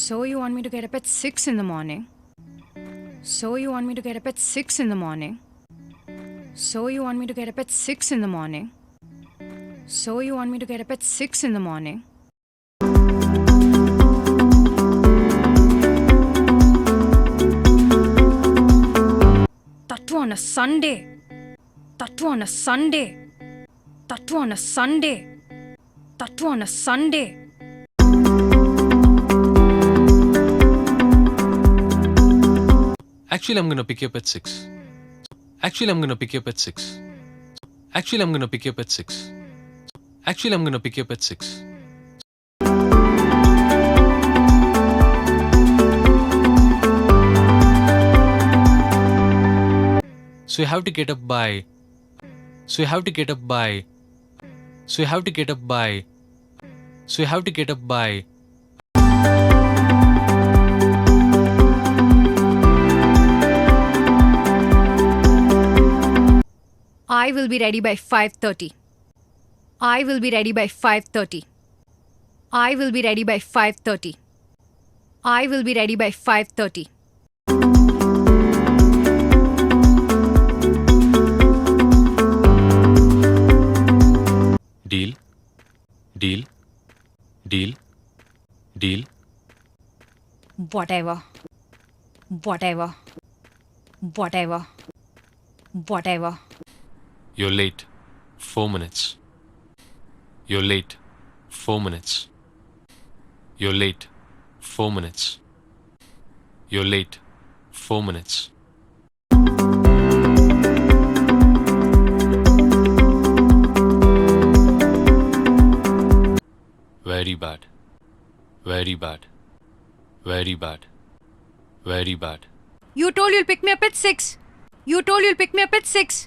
So you want me to get up at 6 in the morning? So you want me to get up at 6 in the morning? So you want me to get up at 6 in the morning? So you want me to get up at 6 in the morning? That on a Sunday. That on a Sunday. That on a Sunday. That on a Sunday. Actually, I'm gonna pick you up at 6. Actually, I'm gonna pick you up at 6. Actually, I'm gonna pick you up at 6. Actually, I'm gonna pick you up at 6. So you have to get up by. So you have to get up by. So you have to get up by. So you have to get up by. I will be ready by 5:30. I will be ready by 5:30. I will be ready by 5:30. I will be ready by 5:30. Deal. Deal. Deal. Deal. Whatever. Whatever. Whatever. Whatever. You're late. 4 minutes. You're late. 4 minutes. You're late. 4 minutes. You're late. 4 minutes. Very bad. Very bad. Very bad. Very bad. You told you'll pick me up at 6. You told you'll pick me up at 6.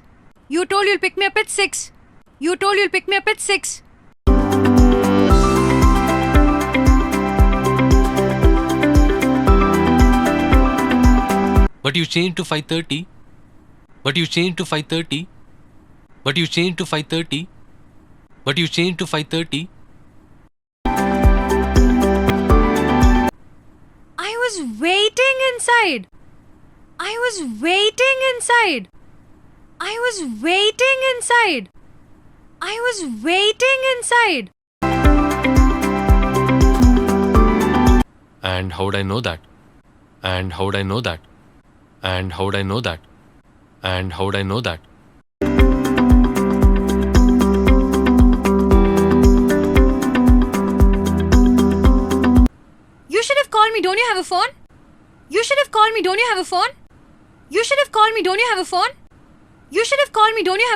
You told you'll pick me up at 6. You told you'll pick me up at 6. But you changed to 5:30. But you changed to 5:30. But you changed to 5:30. But you changed to 5:30. I was waiting inside. I was waiting inside. I was waiting inside. I was waiting inside. And how'd I know that? And how'd I know that? And how'd I know that? And how'd I know that? You should have called me. Don't you have a phone? You should have called me. Don't you have a phone? You should have called me. Don't you have a phone? You should have called me. Don't you have a